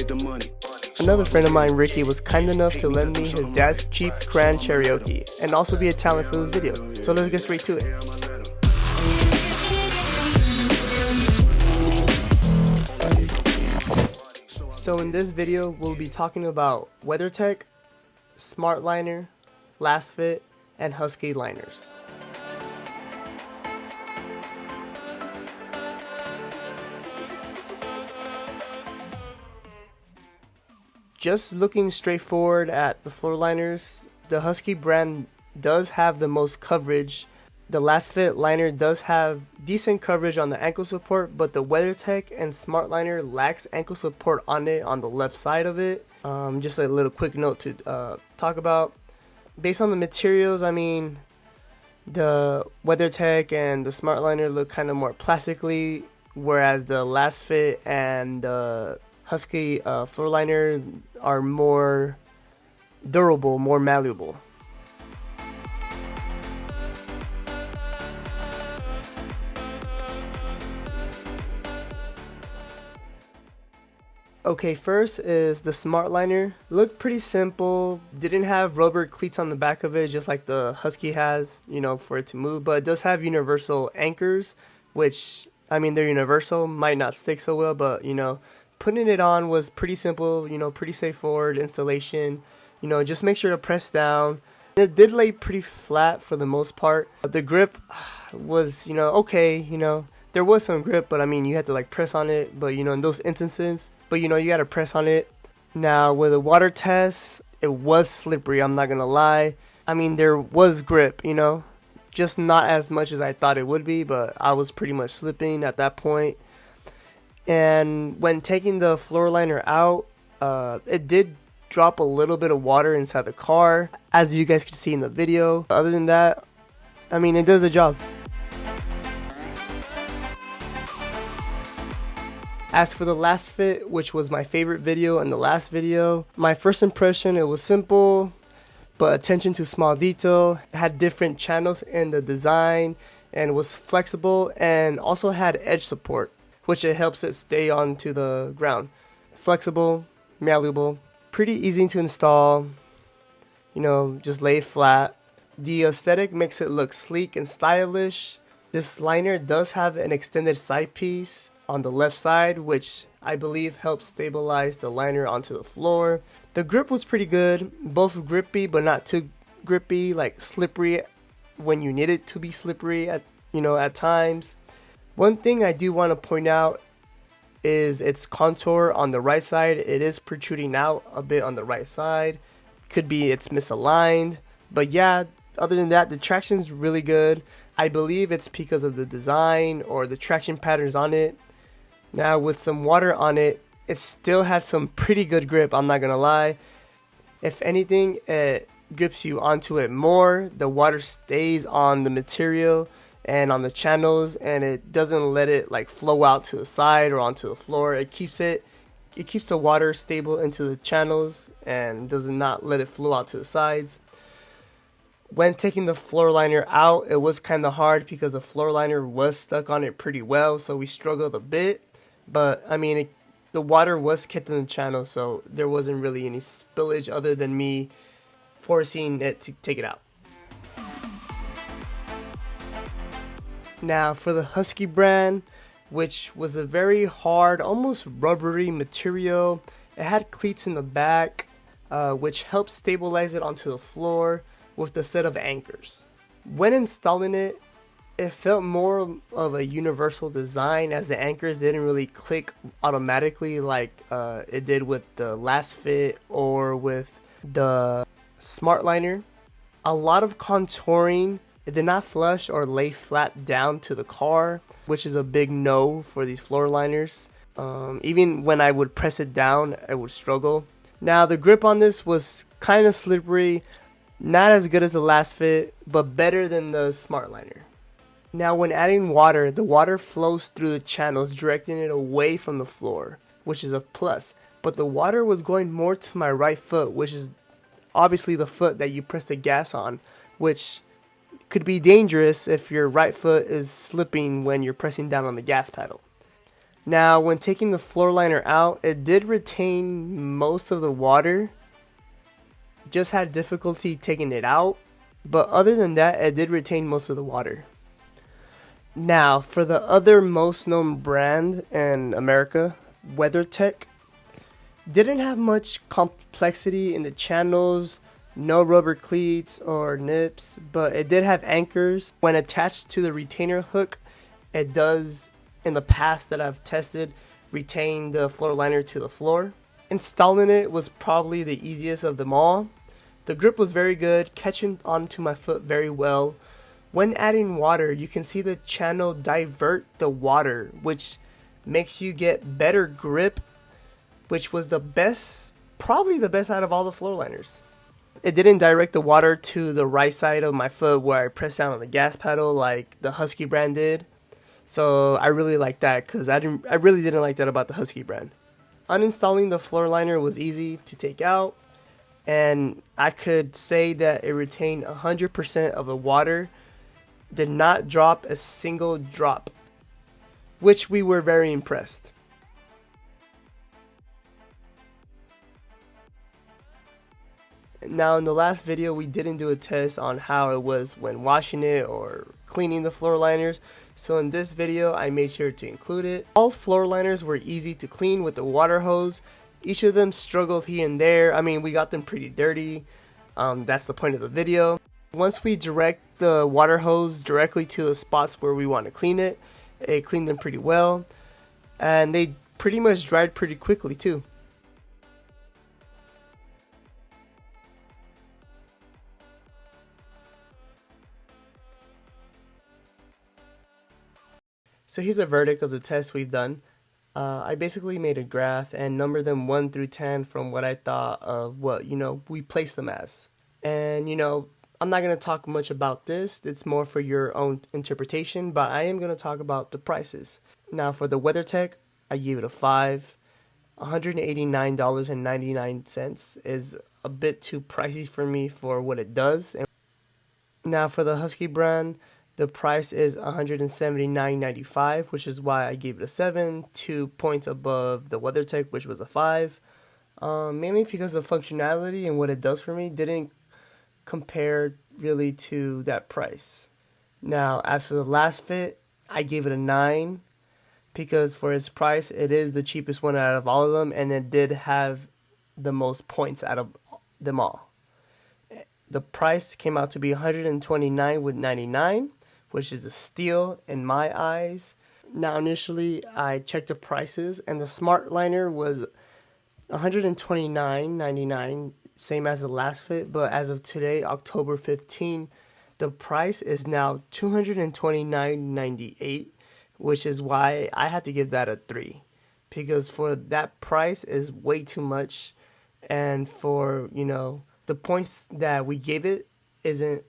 get the money. Another friend of mine, Ricky, was kind enough to lend me his dad's Jeep Grand Cheerokee and also be a talent for this video. So let's get straight to it. So in this video, we'll be talking about Weathertech, Smartliner, Lastfit, and Husky liners. Just looking straightforward at the Floorliners, the Husky brand does have the most coverage. The Lastfit liner does have decent coverage on the ankle support, but the Weathertech and Smartliner lacks ankle support on it on the left side of it. Just a little quick note to talk about. Based on the materials, I mean, the Weathertech and the Smartliner look kind of more plastically, whereas the Lastfit and the Husky Floorliner are more durable, more malleable. Okay, first is the Smartliner. Looked pretty simple. Didn't have rubber cleats on the back of it, just like the Husky has, you know, for it to move. But it does have universal anchors, which, I mean, they're universal. Might not stick so well, but, you know, putting it on was pretty simple, you know, pretty straightforward installation. You know, just make sure to press down. It did lay pretty flat for the most part. The grip was, you know, okay, you know. There was some grip, but I mean, you had to like press on it. But, you know, in those instances, but you know, you got to press on it. Now, with a water test, it was slippery, I'm not going to lie. I mean, there was grip, you know, just not as much as I thought it would be, but I was pretty much slipping at that point. And when taking the Floorliner out, it did drop a little bit of water inside the car, as you guys can see in the video. Other than that, I mean, it does the job. As for the Lastfit, which was my favorite video in the last video, my first impression, it was simple, but attention to small detail. It had different channels in the design and was flexible and also had edge support, which it helps it stay onto the ground. Flexible, malleable, pretty easy to install, you know, just lay flat. The aesthetic makes it look sleek and stylish. This liner does have an extended side piece on the left side, which I believe helps stabilize the liner onto the floor. The grip was pretty good, both grippy but not too grippy, like slippery when you need it to be slippery at, you know, at times. One thing I do want to point out is its contour on the right side. It is protruding out a bit on the right side. Could be it's misaligned, but yeah, other than that, the traction is really good. I believe it's because of the design or the traction patterns on it. Now, with some water on it, it still had some pretty good grip, I'm not gonna lie. If anything, it grips you onto it more. The water stays on the material and on the channels, and it doesn't let it like flow out to the side or onto the floor. It keeps the water stable into the channels and does not let it flow out to the sides. When taking the Floorliner out, it was kind of hard because the Floorliner was stuck on it pretty well, so we struggled a bit. But I mean, the water was kept in the channel, so there wasn't really any spillage other than me forcing it to take it out. Now for the Husky brand, which was a very hard, almost rubbery material. It had cleats in the back, which helped stabilize it onto the floor with the set of anchors. When installing it, it felt more of a universal design, as the anchors didn't really click automatically like it did with the Lastfit or with the Smartliner. A lot of contouring. It did not flush or lay flat down to the car, which is a big no for these Floorliners. Even when I would press it down, I would struggle. Now the grip on this was kind of slippery, not as good as the Lastfit, but better than the Smartliner. Now when adding water, the water flows through the channels, directing it away from the floor, which is a plus. But the water was going more to my right foot, which is obviously the foot that you press the gas on, which could be dangerous if your right foot is slipping when you're pressing down on the gas pedal. Now, when taking the floor liner out, it did retain most of the water. Just had difficulty taking it out. But other than that, it did retain most of the water. Now, for the other most known brand in America, Weathertech, didn't have much complexity in the channels, no rubber cleats or nips, but it did have anchors. When attached to the retainer hook, it does, in the past that I've tested, retain the floor liner to the floor. Installing it was probably the easiest of them all. The grip was very good, catching onto my foot very well. When adding water, you can see the channel divert the water, which makes you get better grip, which was the best, probably the best out of all the floor liners. It didn't direct the water to the right side of my foot where I pressed down on the gas pedal like the Husky brand did. So I really like that because I really didn't like that about the Husky brand. Uninstalling the floor liner was easy to take out, and I could say that it retained 100% of the water, did not drop a single drop, which we were very impressed. Now, in the last video, we didn't do a test on how it was when washing it or cleaning the floor liners. So in this video, I made sure to include it. All floor liners were easy to clean with the water hose. Each of them struggled here and there. I mean, we got them pretty dirty. That's the point of the video. Once we direct the water hose directly to the spots where we want to clean it, it cleaned them pretty well. And they pretty much dried pretty quickly too. So here's a verdict of the tests we've done. I basically made a graph and numbered them 1 through 10 from what I thought of what, we placed them as. And, I'm not going to talk much about this. It's more for your own interpretation, but I am going to talk about the prices. Now, for the WeatherTech, I gave it a 5. $189.99 is a bit too pricey for me for what it does. And now, for the Husky brand, the price is $179.95, which is why I gave it a 7, 2 points above the WeatherTech, which was a 5. Mainly because the functionality and what it does for me didn't compare really to that price. Now, as for the Lastfit, I gave it a 9 because for its price, it is the cheapest one out of all of them, and it did have the most points out of them all. The price came out to be $129.99, which is a steal in my eyes. Now, initially, I checked the prices, and the Smartliner was $129.99, same as the Lastfit, but as of today, October 15, the price is now $229.98, which is why I had to give that a 3, because for that price is way too much, and for, the points that we gave it isn't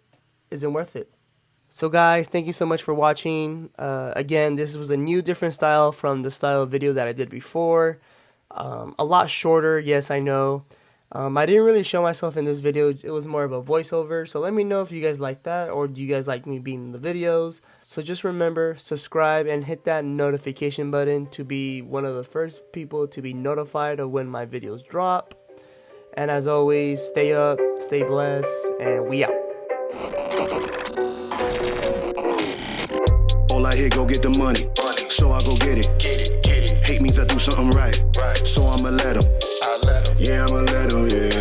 worth it. So guys, thank you so much for watching. Again, this was a new, different style from the style of video that I did before. A lot shorter, yes, I know. I didn't really show myself in this video. It was more of a voiceover. So let me know if you guys like that, or do you guys like me being in the videos. So just remember, subscribe and hit that notification button to be one of the first people to be notified of when my videos drop. And as always, stay up, stay blessed, and we out. All I hear, go get the money, so I go get it. Hate means I do something right, so I'ma let 'em. Yeah, I'ma let 'em, yeah.